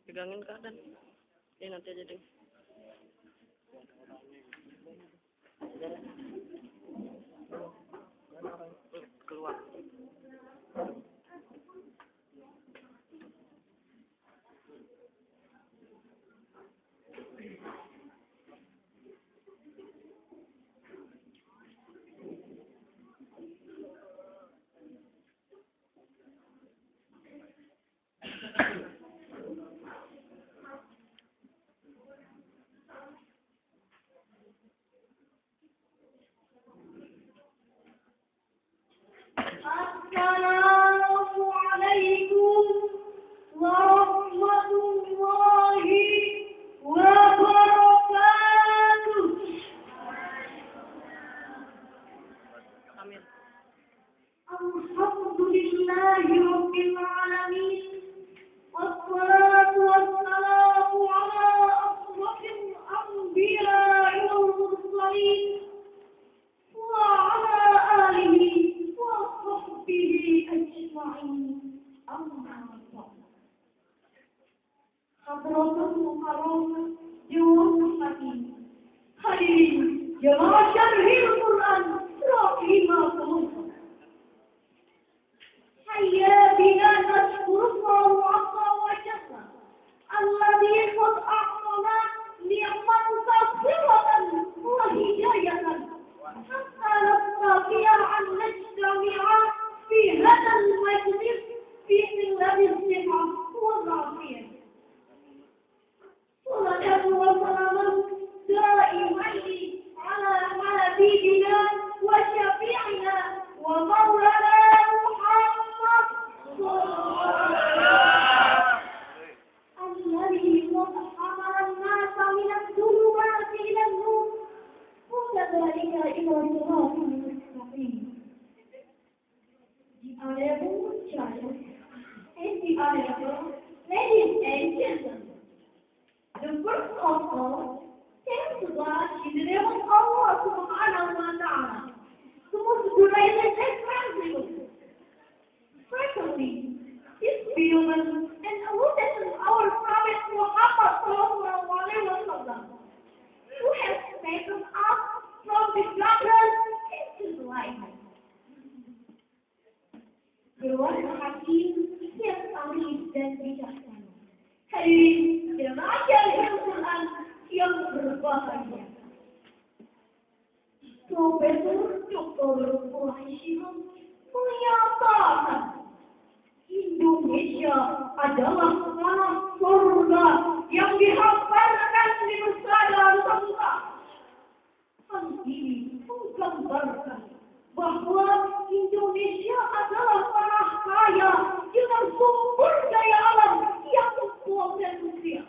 Pegangin keadaan. Ya nanti aja deh. Keluar. Assalamualaikum warahmatullahi wabarakatuh. Amin. Alhamdulillahi rabbil alamin. Wassalatu wassalamu ala asrafil anbiya'i wal mursalin wa ala alihi wa sahbihi ajma'in. Amma ba'd. Hadratul mukarram jamaah hadirin. Hadirin jamaah syarhil Quran rahimakumullah. Hayya bina nashkurullah azza wa jalla alladhi qad a'tana ni'man katsiratan wa hidayatan hatta nastati'a an najtami'a fi hadzal majlis fi dhilli al-ni'am wal 'afiyah. Salatu wa salamun da'imaini ala habibina wa syafi'ina wa maulana Muhammad alladhi amara an-nasa min adh-dhulumati ila an-nur wa kadhalika ila siratil mustaqim. Ladies and gentlemen, the first of all, thanks to God in the name of Allah subhanahu wa ta'ala, the most greatest and grandest. Secondly, this human and alluded our Prophet Muhammad sallallahu alaihi wasallam, who has taken us from the darkness into the light. Keluarga Hakim yang kami dan bijaksana. Hadirin jemaah syarhil Quran yang berbahagia. Profesor Dr. Wahishim menyatakan Indonesia adalah tanah surga yang dihamparkan di Nusantara Nusantara. Hal ini menggambarkan bahwa Indonesia adalah tanah kaya dengan sumber daya alam yang berpotensial.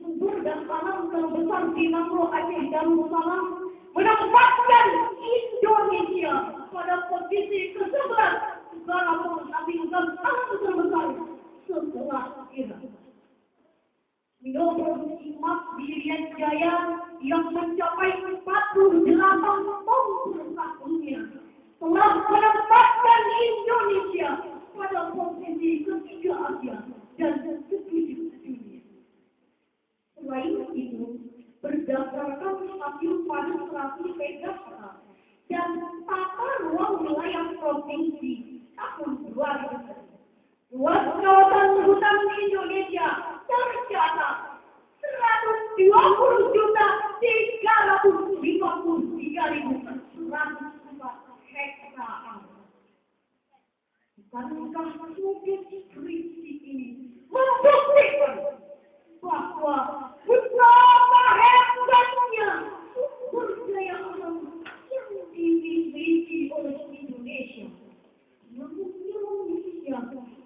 Sumber dan tanam terbesar di Nangro Aceh Darussalam menempatkan Indonesia pada posisi ke-11 negara penghasil tanah terbesar setelah Iran. Menurut emas di Irian Jaya yang mencapai 48 ton per dunia telah menempatkan Indonesia pada posisi ke-3 Asia dan ke-7 dunia. Selain itu, berdasarkan hasil padustrasi Pegastra dan tata ruang wilayah provinsi tahun 2000, luas kawasan hutan Indonesia tercatat 120.353.104 hektar. Bukankah sugesti ini membuktikan bahwa betapa hebatnya sumber daya alam yang dimiliki oleh Indonesia? Namun Indonesia,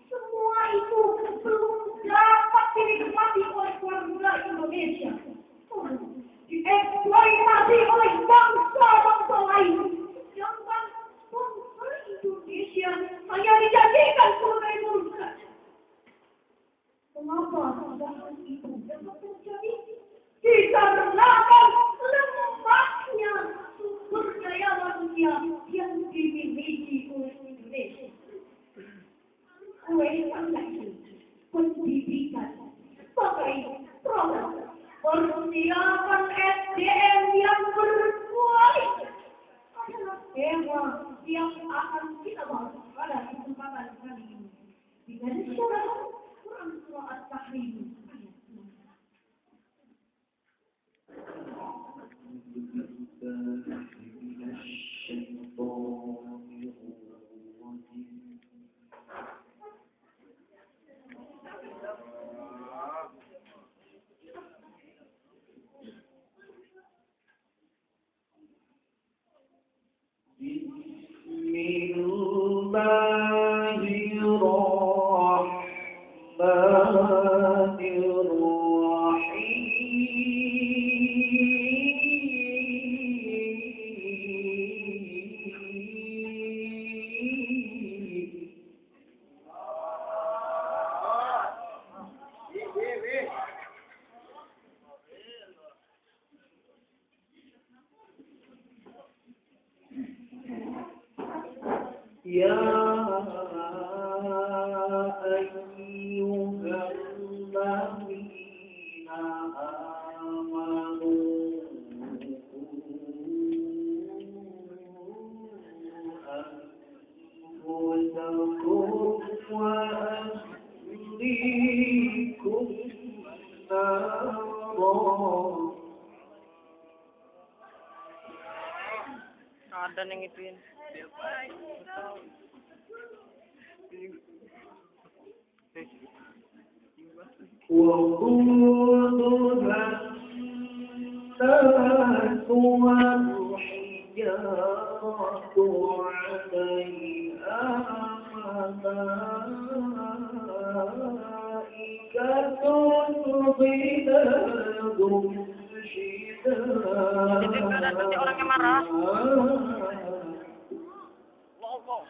semua itu belum dapat dinikmati oleh warga Indonesia. Dieksploitasi oleh bangsa-bangsa lain. Sedangkan bangsa Indonesia hanya dijadikan sebagai bangsa. Mengapa hal itu dapat terjadi? Dikarenakan يا أيها الذين آمنوا أنفسكم وأهليكم نارا. Ada yang ituin. وقودها الناس والحجارة عليها ملائكة غلاظ شداد. Jadi ada nanti orang yang marah. Lombok.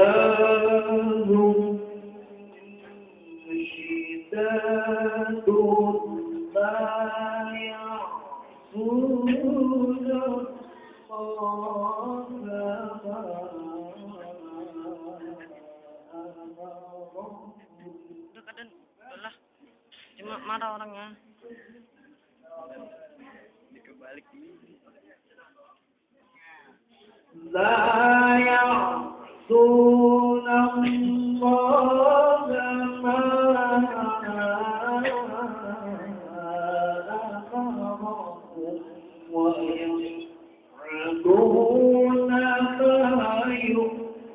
غلبان شداد لا يعصون الله ما أمرهم. Udah kadang, udahlah. Cuma marah orangnya. Dikebalik ini. لا يعصون الله ما أمرهم ويفعلون ما يؤمرون.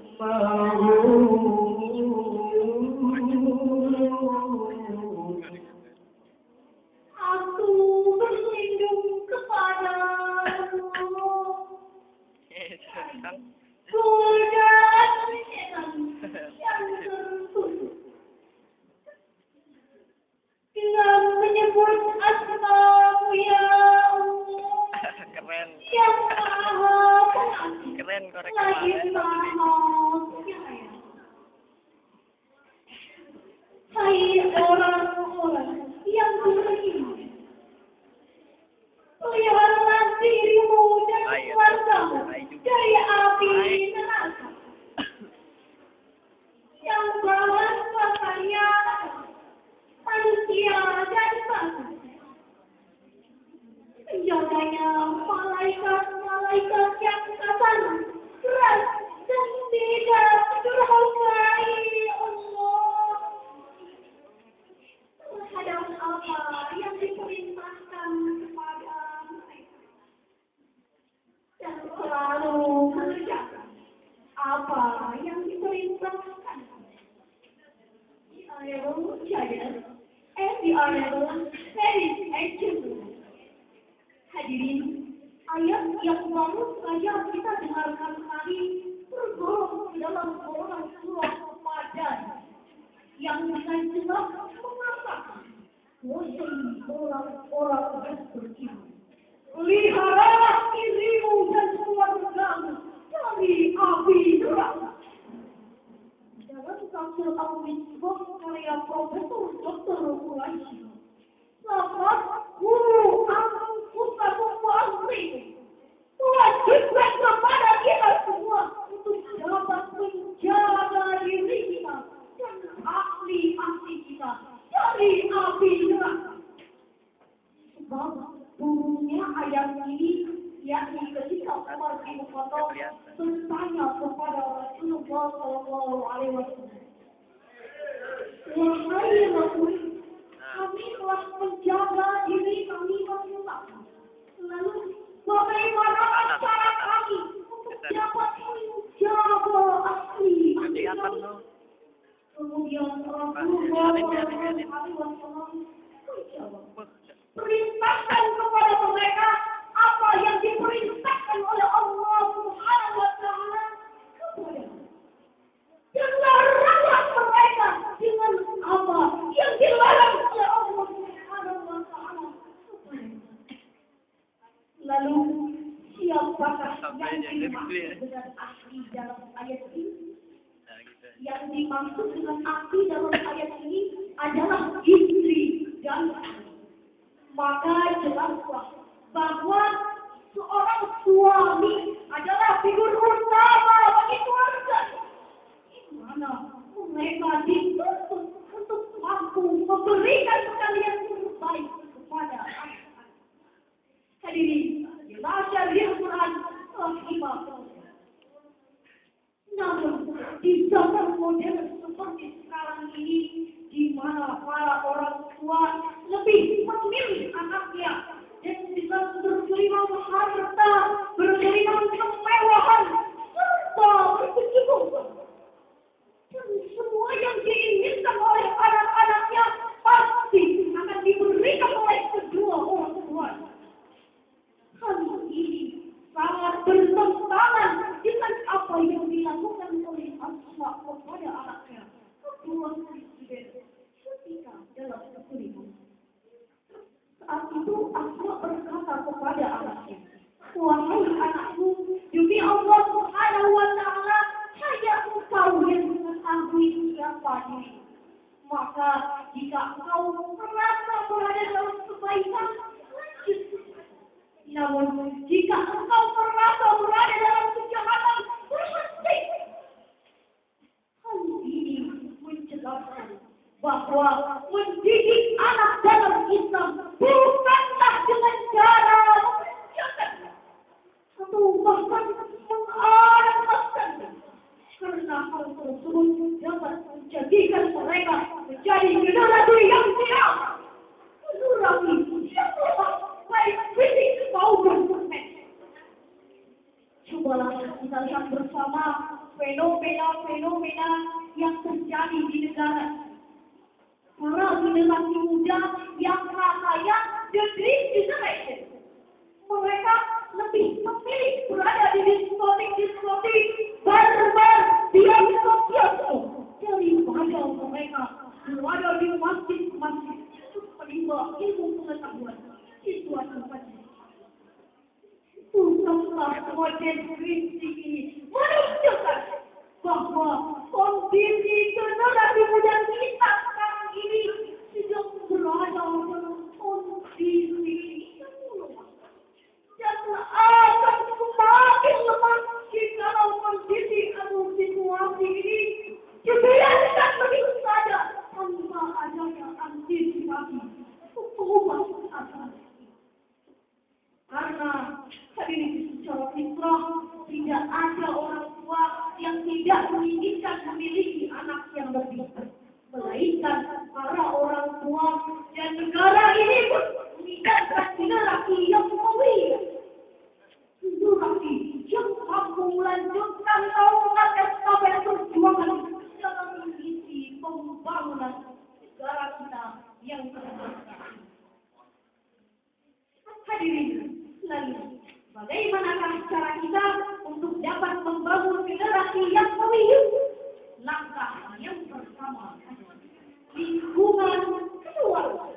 Aku berlindung kepadamu. Sekarang Godaan setan yang tertutup. Dengan menyebut asma-Mu ya Allah, keren. yang Maha Pengasih, Keren korek lagi kemarin. Maha Penyayang. Hai orang-orang yang beriman, peliharalah dirimu dan keluargamu dari api neraka yang bahan bakarnya manusia dan batu. Menjaganya malaikat-malaikat yang kasar, keras, dan tidak durhaka Allah terhadap apa yang diperintahkan kepada mereka dan selalu mengerjakan apa yang diperintahkan. The Honorable Judges and the Honorable Ladies and Gentlemen. Hadirin, ayat yang baru saja kita dengarkan tadi tergolong dalam golongan surah Madan yang dengan jelas mengatakan wahai orang-orang yang beriman, peliharalah dirimu dan keluargamu dari api neraka. Dalam tafsir Al-Misbah karya Profesor Dr. Quraisy, lafaz guru anfusakum wa ahlikum mewajibkan kepada kita semua untuk dapat menjaga diri kita dan ahli-ahli kita dari api neraka. Sebab turunnya ayat ini yakni ketika Umar bin Khattab bertanya kepada Rasulullah Shallallahu Alaihi Wasallam, wahai Rasul, kami telah menjaga diri kami semua. Lalu bagaimana cara kami untuk dapat menjaga ahli-ahli kami? Kemudian Rasulullah Shallallahu Alaihi Wasallam menjawab, perintahkan kepada mereka apa yang diperintahkan oleh Allah Subhanahu wa Ta'ala kepada dan laranglah mereka dengan apa yang dilarang oleh Allah Subhanahu wa Ta'ala kepada. Lalu siapakah yang dimaksud dengan ahli dalam ayat ini? Yang dimaksud dengan ahli dalam ayat ini adalah istri dan anak. Maka jelaslah bahwa seorang suami adalah figur utama bagi keluarga. Gimana mereka dituntut untuk mampu memberikan sekalian yang terbaik kepada anak-anak. Hadirin, jelas syariat Quran rahimahullah. Namun di zaman modern seperti sekarang ini, di mana para orang tua lebih memilih anaknya dan bisa bergelimang harta, bergelimang kemewahan, serta berkecukupan. Dan semua yang diinginkan oleh anak-anaknya pasti akan diberikan oleh kedua orang tuanya. Hal ini sangat bertentangan dengan apa yang dilakukan oleh Asma kepada anaknya kedua presiden ketika dalam perselingkuhan. Saat itu Asma berkata kepada anaknya, "Wahai anakku, demi Allah Subhanahu wa Ta'ala, hanya engkau yang mengetahui siapa diri. Maka jika engkau merasa berada dalam kebaikan, lanjut. Namun jika engkau merasa berada dalam kejahatan, berhenti." Hal ini menjelaskan bahwa mendidik anak dalam Islam bukanlah dengan cara memanjakan atau bahkan mengarahkan, karena hal tersebut dapat menjadikan mereka menjadi generasi yang siap, generasi yang lemah, baik fisik maupun mental. Cobalah kita lihat bersama fenomena-fenomena yang terjadi di negara. Para generasi muda yang rasanya the dream generation. Mereka lebih memilih berada di diskotik, bar-bar, bioskop daripada mereka berada di masjid-masjid untuk menimba ilmu pengetahuan di suatu masjid. Bukanlah modernisasi ini menunjukkan bahwa kondisi generasi muda kita sekarang ini sedang berada dalam kondisi yang lemah dan akan semakin lemah jika kondisi atau situasi ini dibiarkan begitu saja tanpa adanya antisipasi perubahan atas. Karena hadirin secara fitrah tidak ada orang tua yang tidak menginginkan memiliki anak yang lebih, melainkan para orang tua dan negara ini pun menginginkan generasi yang mulia, generasi yang mampu melanjutkan tongkat estafet perjuangan dalam misi pembangunan negara kita yang terbaik. Hadirin, lalu bagaimanakah cara kita untuk dapat membangun generasi yang mulia? Langkah yang pertama adalah lingkungan keluarga.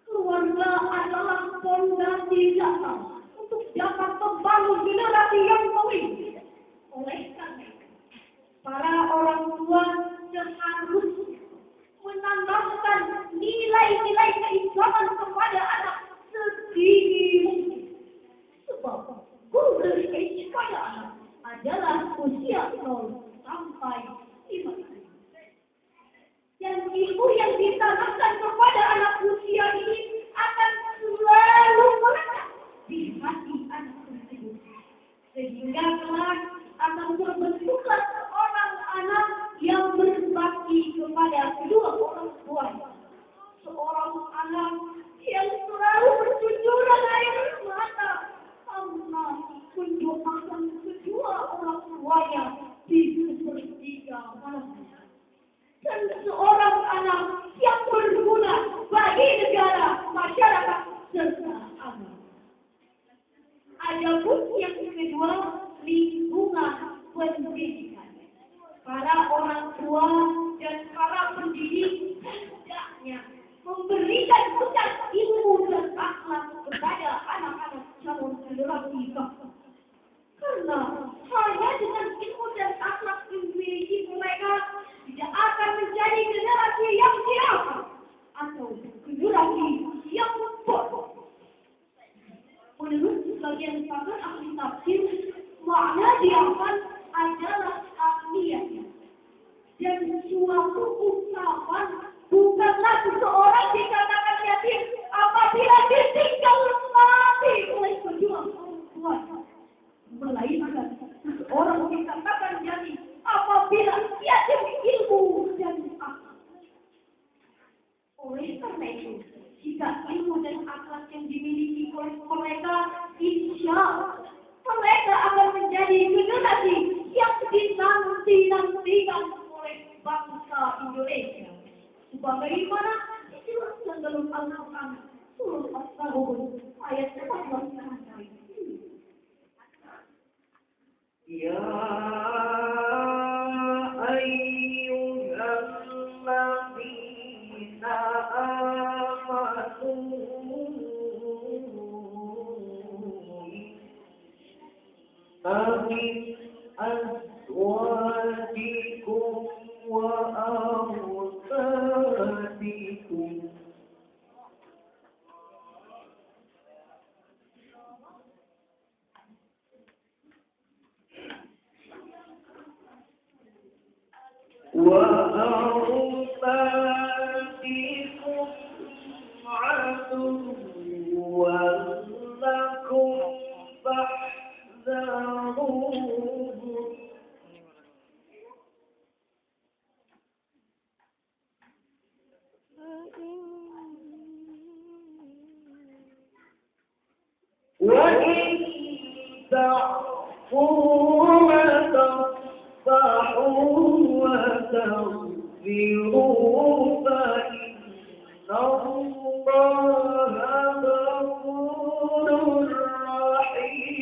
Keluarga adalah fondasi dasar untuk dapat membangun generasi yang mulia. Oleh karena itu, para orang tua harus menanamkan nilai-nilai keislaman kepada anak sedini mungkin. Sebab golden age pada anak adalah usia 0 sampai 5 tahun. Dan ilmu yang ditanamkan kepada anak usia ini akan selalu melekat di hati anak tersebut. Sehingga kelak akan terbentuklah seorang anak yang berbakti kepada kedua orang tuanya. Seorang anak yang selalu bercucuran air mata karena mendoakan kedua orang tuanya di sepertiga malam. Dan seorang anak yang berguna bagi negara, masyarakat, serta agama. Adapun yang kedua, lingkungan pendidikan. Para orang tua dan para pendidik hendaknya memberikan bekal ilmu dan akhlak kepada anak-anak calon generasi bangsa. Karena hanya dengan ilmu dan akhlak yang dimiliki mereka tidak akan menjadi generasi yang siap atau generasi yang sebagian pakar ahli tafsir, makna diangkat adalah artinya. Dan suatu ucapan bukanlah seseorang dikatakan yatim apabila ditinggal mati oleh kedua orang tuanya, melainkan seseorang dikatakan yatim apabila yatim ilmu dan akal. Oleh karena itu, jika ilmu dan akal yang dimiliki oleh mereka, insya Allah mereka akan menjadi generasi yang dinanti-nantikan oleh bangsa Indonesia. Sebagaimana dijelaskan dalam Al-Quran surah At-Taubah ayat 14. Ya ayyuhalladzina amanu min azwajikum wa awladikum عدوا لكم فاحذروهم وإن تعفوا وتصفحوا وتغفروا فإن الله غفور رحيم.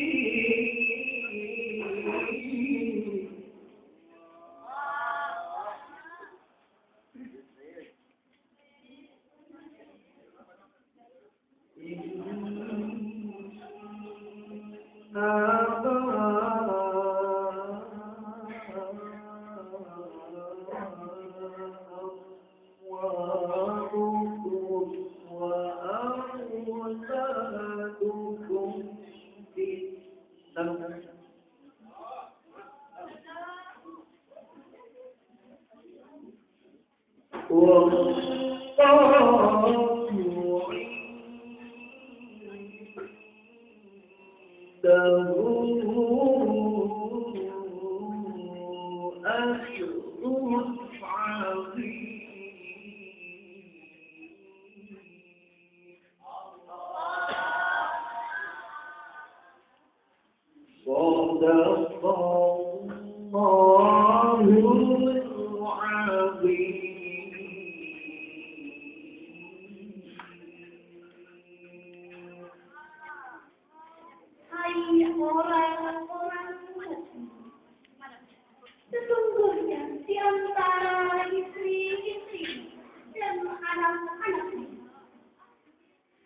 Sesungguhnya di antara istri-istri dan anak-anak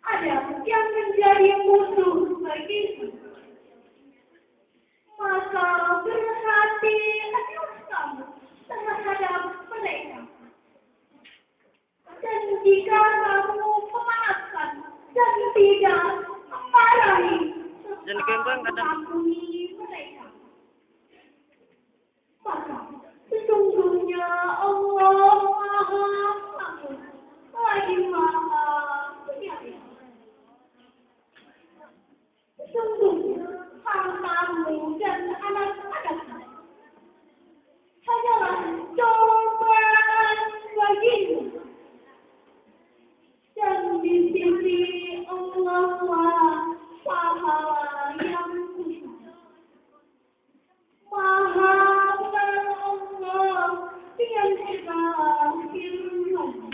ada yang menjadi musuh bagimu. Maka berhati-hatilah kamu terhadap mereka. Dan jika kamu memaafkan dan tidak memarahi, mengampuni mereka, maka sesungguhnya Allah Maha Pengampun lagi Maha Penyayang. Sesungguhnya hartamu dan anak-anakmu hanyalah cobaan bagimu, dan di sisi Allah Maha pahala yang khusus. Maha benar Allah dengan segala firman.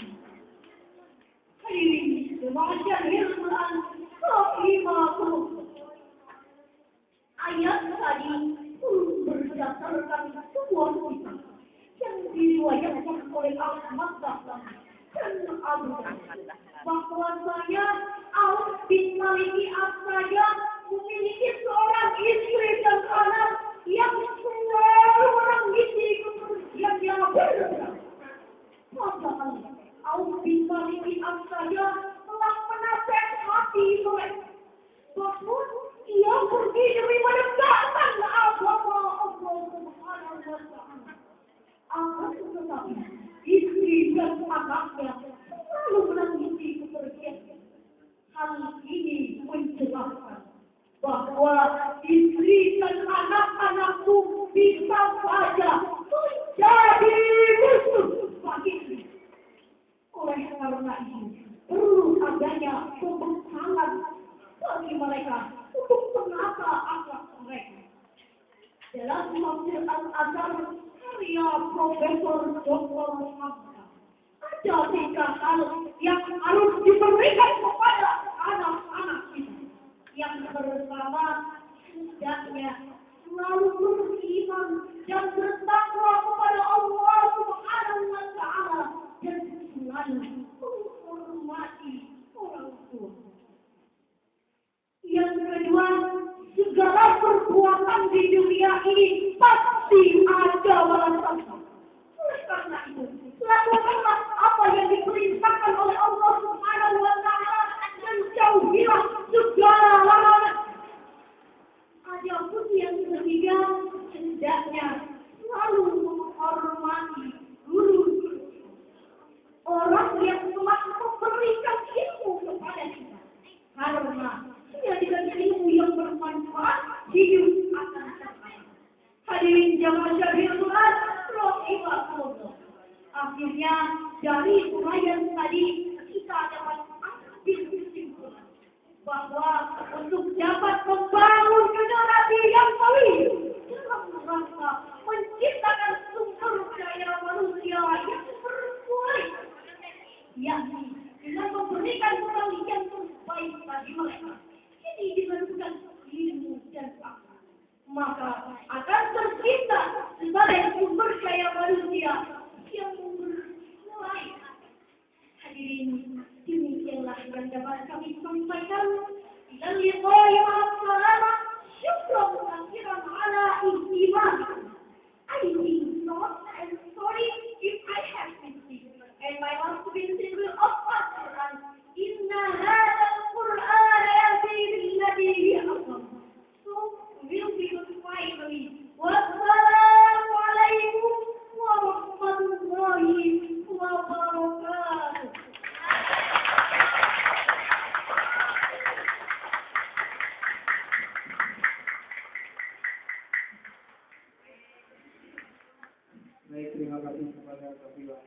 Hadirin jemaah yang rahimahumullah. Ayat tadi berdasarkan sebuah kisah yang diriwayatkan oleh Ahmad dan Abu Dawud, bahwasanya Auf bin Malik As-Sayyad memiliki seorang istri dan anak yang selalu menangisi kepergiannya berbeda. Maka Auf bin Malik As-Sayyad telah menasihati mereka bahwa ia istri dan anak-anakku bisa saja menjadi musuh bagiku. Oleh karena itu, perlu adanya pembekalan bagi mereka untuk menata akhlak mereka. Dalam tafsir Al-Azhar karya Profesor Dr. Hamka, ada 3 hal yang harus diberikan kepada anak-anak kita. Yang pertama, hendaknya selalu beriman dan bertakwa kepada Allah Subhanahu wa Ta'ala dan selalu menghormati orang tua. Yang kedua, segala perbuatan di dunia ini pasti ada balasannya. Oleh karena itu, lakukanlah apa yang diperintahkan oleh Allah Subhanahu wa Ta'ala dan jauhilah segala larangan. Adapun yang ketiga, hendaknya selalu menghormati guru. Orang yang telah memberikan ilmu kepada kita. Karena dia dengan ilmu yang bermanfaat, hidup akan terbaik. Hadirin jamaah syahidul rahimahullah. Akhirnya dari uraian tadi kita dapat ambil kesimpulan bahwa untuk dapat membangun generasi yang baik dalam rangka menciptakan sumber daya manusia yang berkualitas, yakni dengan memberikan modal yang terbaik bagi mereka. Ini diperlukan ilmu dan akal. Maka akan tercipta sebagai sumber daya manusia yang berkualitas. Hadirin, demikianlah yang dapat kami sampaikan. Ila liqa'i ma'as-salamah. Syukran akhiran ala ihtimam. I think not, and sorry if I have missed. And my last visit will offer Quran. Inna hadal Quran yahdi lillati hiya aqwam. So we'll be good finally. Wassalamu alaikum warahmatullahi wabarakatuh. Baik, terima kasih kepada Kapila.